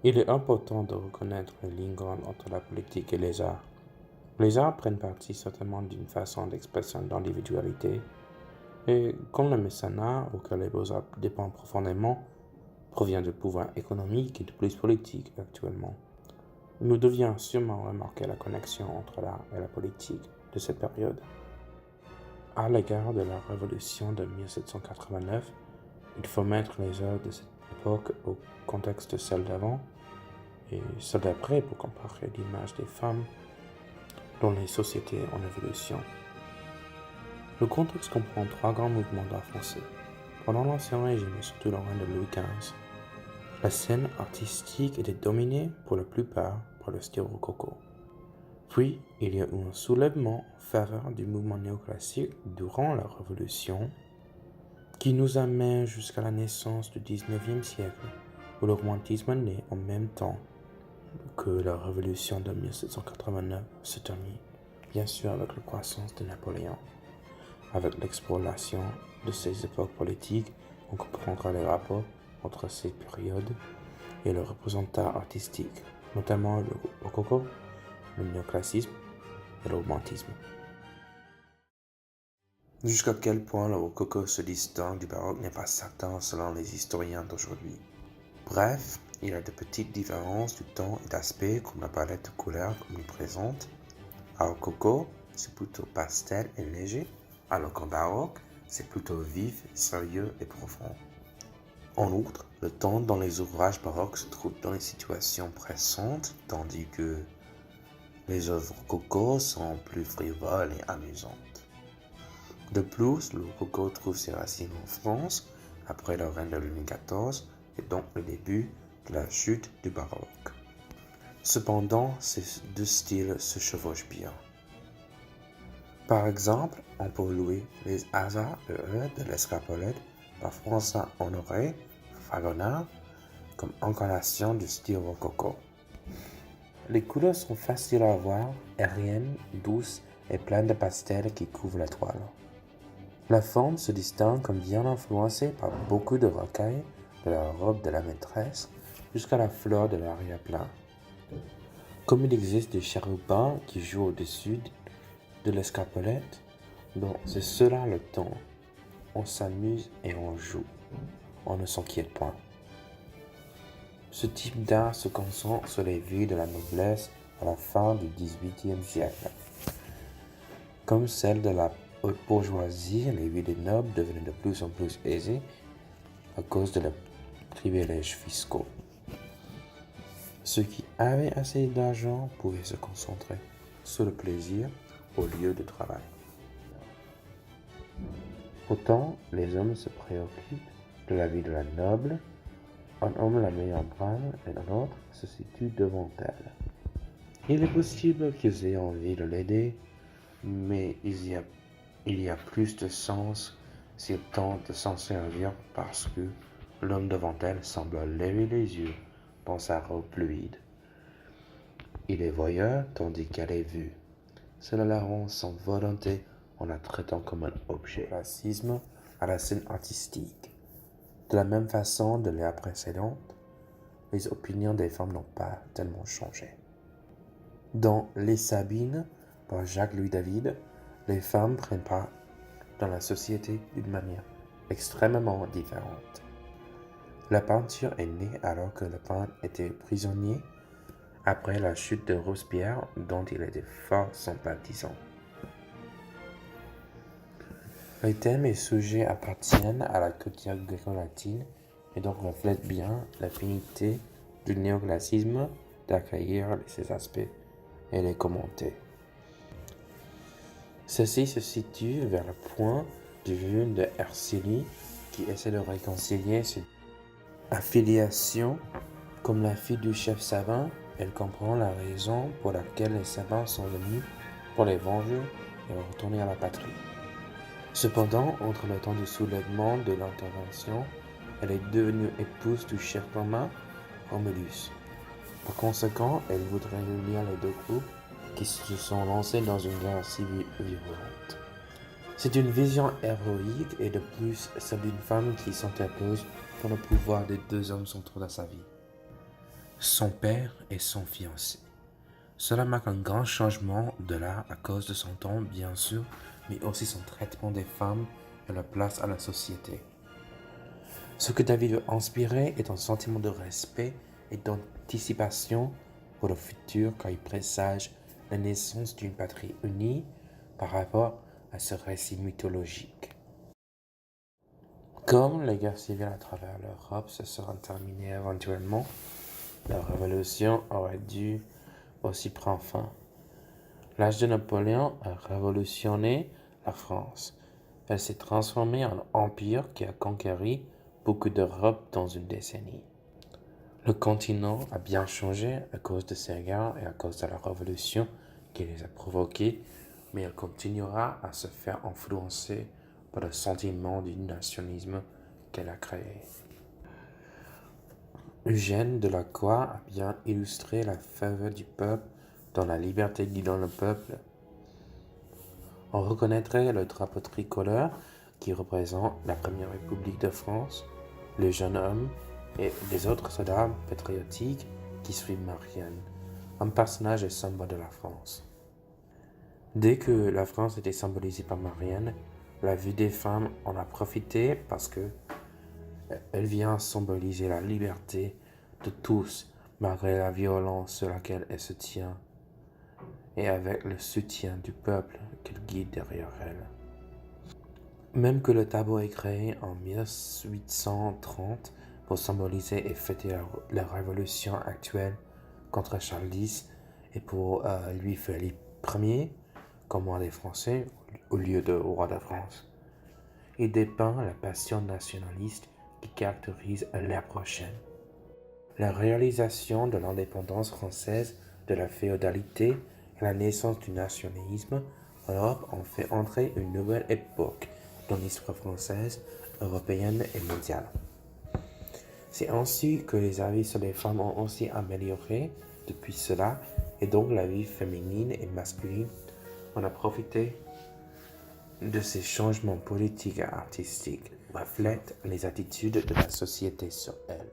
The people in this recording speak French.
Il est important de reconnaître les lignes grandes entre la politique et les arts. Les arts prennent partie certainement d'une façon d'expression d'individualité, et comme le mécénat, auquel les beaux-arts dépendent profondément, provient du pouvoir économique et de plus politique actuellement. Nous devions sûrement remarquer la connexion entre l'art et la politique de cette période. À l'égard de la révolution de 1789, il faut mettre les œuvres de cette époque au contexte de celle d'avant et celle d'après pour comparer l'image des femmes dans les sociétés en évolution. Le contexte comprend trois grands mouvements d'art français. Pendant l'Ancien Régime et surtout le règne de Louis XV, la scène artistique était dominée pour la plupart par le style rococo. Puis, il y a eu un soulèvement en faveur du mouvement néoclassique durant la Révolution qui nous amène jusqu'à la naissance du XIXe siècle, où le romantisme naît en même temps que la Révolution de 1789 se termine, bien sûr avec la croissance de Napoléon. Avec l'exploration de ces époques politiques, on comprendra les rapports entre ces périodes et le représentant artistique, notamment le rococo, le néoclassisme et le romantisme. Jusqu'à quel point le rococo se distingue du baroque n'est pas certain selon les historiens d'aujourd'hui. Bref, il y a de petites différences du temps et d'aspect comme la palette de couleurs omniprésente. À rococo, c'est plutôt pastel et léger, alors qu'en baroque, c'est plutôt vif, sérieux et profond. En outre, le temps dans les ouvrages baroques se trouve dans les situations pressantes, tandis que les œuvres rococo sont plus frivoles et amusantes. De plus, le rococo trouve ses racines en France, après le règne de Louis XIV, et donc le début de la chute du baroque. Cependant, ces deux styles se chevauchent bien. Par exemple, on peut louer les hasards de l'Escarpolette par François-Honoré Fragonard comme incarnation du style rococo. Les couleurs sont faciles à voir, aériennes, douces et pleines de pastels qui couvrent la toile. La forme se distingue comme bien influencée par beaucoup de rocailles, de la robe de la maîtresse jusqu'à la fleur de l'arrière-plan. Comme il existe des chérubins qui jouent au-dessus de l'escarpolette, donc c'est cela le temps. On s'amuse et on joue. On ne s'inquiète point. Ce type d'art se concentre sur les vies de la noblesse à la fin du XVIIIe siècle. Comme celle de la haute bourgeoisie, les vies des nobles devenaient de plus en plus aisées à cause de leurs privilèges fiscaux. Ceux qui avaient assez d'argent pouvaient se concentrer sur le plaisir au lieu de travail. Autant les hommes se préoccupent de la vie de la noble, un homme la met en branle et un autre se situe devant elle. Il est possible qu'ils aient envie de l'aider, mais il y a plus de sens s'ils tentent de s'en servir parce que l'homme devant elle semble lever les yeux dans sa robe fluide. Il est voyeur tandis qu'elle est vue. Cela la rend sans volonté en la traitant comme un objet. Le racisme à la scène artistique. De la même façon de l'ère précédente, les opinions des femmes n'ont pas tellement changé. Dans Les Sabines, par Jacques-Louis David, les femmes prennent part dans la société d'une manière extrêmement différente. La peinture est née alors que le peintre était prisonnier après la chute de Robespierre dont il était fort sympathisant. Les thèmes et sujets appartiennent à la culture gréco-latine et donc reflètent bien l'affinité du néoclassisme d'accueillir ces aspects et les commenter. Ceci se situe vers le point de vue de Ercilly qui essaie de réconcilier ces affiliations. Comme la fille du chef Sabin, elle comprend la raison pour laquelle les Sabins sont venus pour les venger et retourner à la patrie. Cependant, entre le temps du soulèvement de l'intervention, elle est devenue épouse du chef romain, Romulus. Par conséquent, elle voudrait réunir les deux groupes qui se sont lancés dans une guerre civile violente. C'est une vision héroïque et de plus celle d'une femme qui s'interpose pour le pouvoir des deux hommes centraux dans sa vie. son père et son fiancé. Cela marque un grand changement de l'art à cause de son ton, bien sûr, mais aussi son traitement des femmes et leur place à la société. Ce que David veut inspirer est un sentiment de respect et d'anticipation pour le futur car il présage la naissance d'une patrie unie par rapport à ce récit mythologique. Comme les guerres civiles à travers l'Europe se seront terminées éventuellement, la révolution aurait dû aussi prendre fin. L'âge de Napoléon a révolutionné la France. Elle s'est transformée en empire qui a conquéri beaucoup d'Europe dans une décennie. Le continent a bien changé à cause de ces guerres et à cause de la révolution qui les a provoquées, mais elle continuera à se faire influencer par le sentiment du nationalisme qu'elle a créé. Eugène Delacroix a bien illustré la faveur du peuple dans la liberté guidant le peuple. On reconnaîtrait le drapeau tricolore qui représente la Première République de France, le jeune homme et les autres soldats patriotiques qui suivent Marianne, un personnage et symbole de la France. Dès que la France était symbolisée par Marianne, la vie des femmes en a profité parce que elle vient symboliser la liberté de tous malgré la violence sur laquelle elle se tient et avec le soutien du peuple qu'elle guide derrière elle. Même que le tableau est créé en 1830 pour symboliser et fêter la révolution actuelle contre Charles X et pour Louis-Philippe Ier comme roi des Français au lieu de roi de France. Il dépeint la passion nationaliste qui caractérise l'ère prochaine. La réalisation de l'indépendance française de la féodalité et la naissance du nationalisme en Europe ont fait entrer une nouvelle époque dans l'histoire française, européenne et mondiale. C'est ainsi que les avis sur les femmes ont aussi amélioré depuis cela, et donc la vie féminine et masculine en a profité de ces changements politiques et artistiques, reflètent les attitudes de la société sur elles.